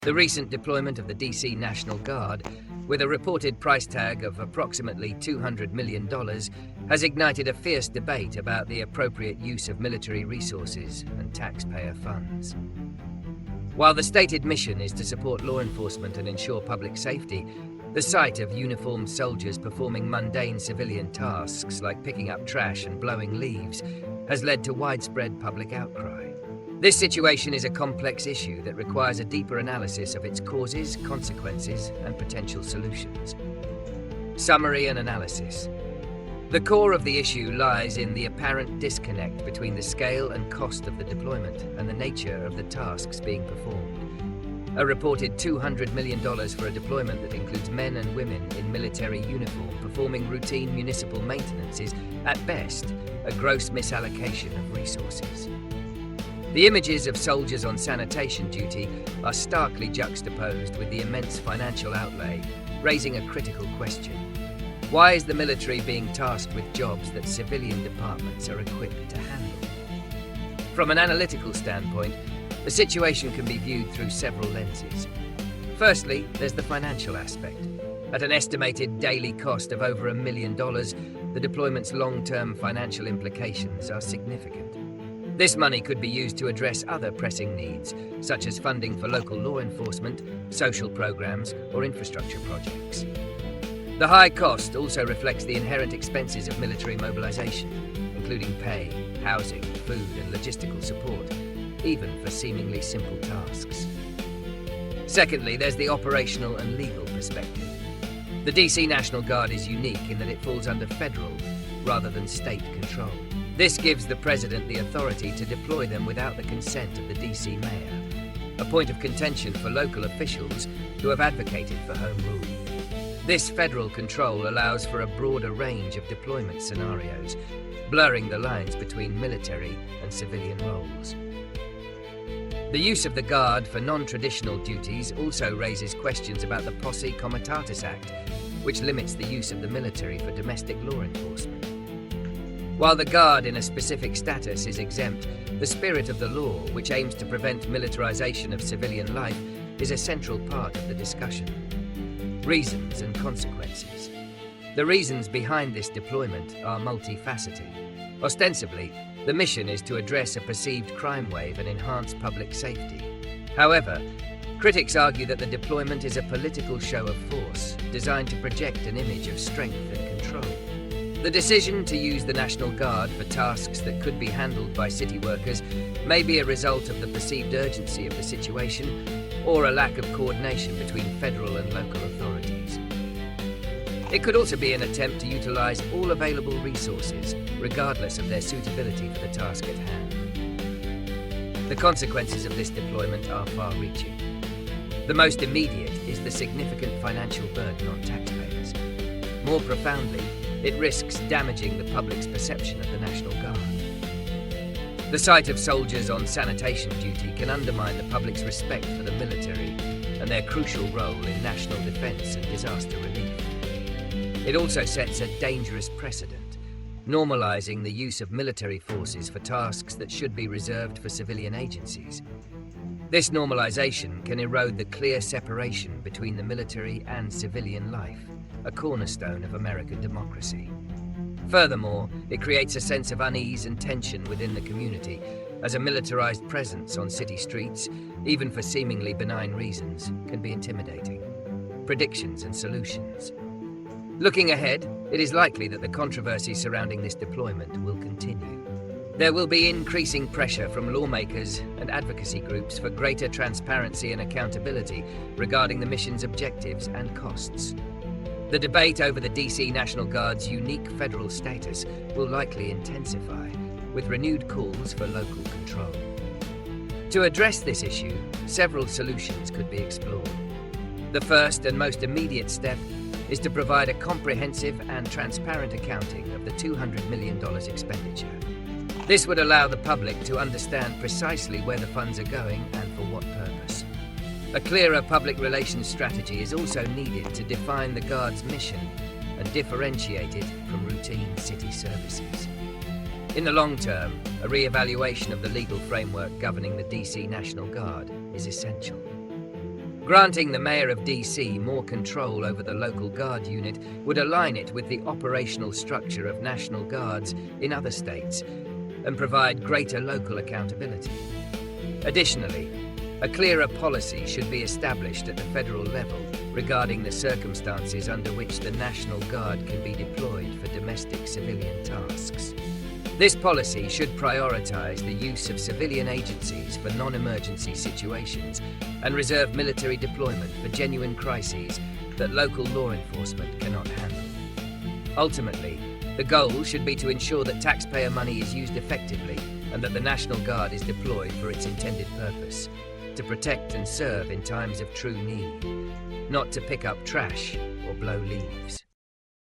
The recent deployment of the DC National Guard, with a reported price tag of approximately $200 million, has ignited a fierce debate about the appropriate use of military resources and taxpayer funds. While the stated mission is to support law enforcement and ensure public safety, the sight of uniformed soldiers performing mundane civilian tasks like picking up trash and blowing leaves has led to widespread public outcry. This situation is a complex issue that requires a deeper analysis of its causes, consequences, and potential solutions. Summary and analysis. The core of the issue lies in the apparent disconnect between the scale and cost of the deployment and the nature of the tasks being performed. A reported $200 million for a deployment that includes men and women in military uniform performing routine municipal maintenance is, at best, a gross misallocation of resources. The images of soldiers on sanitation duty are starkly juxtaposed with the immense financial outlay, raising a critical question. Why is the military being tasked with jobs that civilian departments are equipped to handle? From an analytical standpoint, the situation can be viewed through several lenses. Firstly, there's the financial aspect. At an estimated daily cost of over $1 million, the deployment's long-term financial implications are significant. This money could be used to address other pressing needs, such as funding for local law enforcement, social programs, or infrastructure projects. The high cost also reflects the inherent expenses of military mobilization, including pay, housing, food, and logistical support, even for seemingly simple tasks. Secondly, there's the operational and legal perspective. The DC National Guard is unique in that it falls under federal rather than state control. This gives the President the authority to deploy them without the consent of the DC Mayor, a point of contention for local officials who have advocated for home rule. This federal control allows for a broader range of deployment scenarios, blurring the lines between military and civilian roles. The use of the Guard for non-traditional duties also raises questions about the Posse Comitatus Act, which limits the use of the military for domestic law enforcement. While the Guard in a specific status is exempt, the spirit of the law, which aims to prevent militarization of civilian life, is a central part of the discussion. Reasons and consequences. The reasons behind this deployment are multifaceted. Ostensibly, the mission is to address a perceived crime wave and enhance public safety. However, critics argue that the deployment is a political show of force designed to project an image of strength and control. The decision to use the National Guard for tasks that could be handled by city workers may be a result of the perceived urgency of the situation or a lack of coordination between federal and local authorities. It could also be an attempt to utilize all available resources, regardless of their suitability for the task at hand. The consequences of this deployment are far-reaching. The most immediate is the significant financial burden on taxpayers. More profoundly, it risks damaging the public's perception of the National Guard. The sight of soldiers on sanitation duty can undermine the public's respect for the military and their crucial role in national defense and disaster relief. It also sets a dangerous precedent, normalizing the use of military forces for tasks that should be reserved for civilian agencies. This normalization can erode the clear separation between the military and civilian life, a cornerstone of American democracy. Furthermore, it creates a sense of unease and tension within the community, as a militarized presence on city streets, even for seemingly benign reasons, can be intimidating. Predictions and solutions. Looking ahead, it is likely that the controversy surrounding this deployment will continue. There will be increasing pressure from lawmakers and advocacy groups for greater transparency and accountability regarding the mission's objectives and costs. The debate over the DC National Guard's unique federal status will likely intensify, with renewed calls for local control. To address this issue, several solutions could be explored. The first and most immediate step is to provide a comprehensive and transparent accounting of the $200 million expenditure. This would allow the public to understand precisely where the funds are going and for what purpose. A clearer public relations strategy is also needed to define the Guard's mission and differentiate it from routine city services. In the long term, a re-evaluation of the legal framework governing the DC National Guard is essential. Granting the Mayor of DC more control over the local guard unit would align it with the operational structure of National Guards in other states and provide greater local accountability. Additionally, a clearer policy should be established at the federal level regarding the circumstances under which the National Guard can be deployed for domestic civilian tasks. This policy should prioritize the use of civilian agencies for non-emergency situations and reserve military deployment for genuine crises that local law enforcement cannot handle. Ultimately, the goal should be to ensure that taxpayer money is used effectively and that the National Guard is deployed for its intended purpose, to protect and serve in times of true need, not to pick up trash or blow leaves.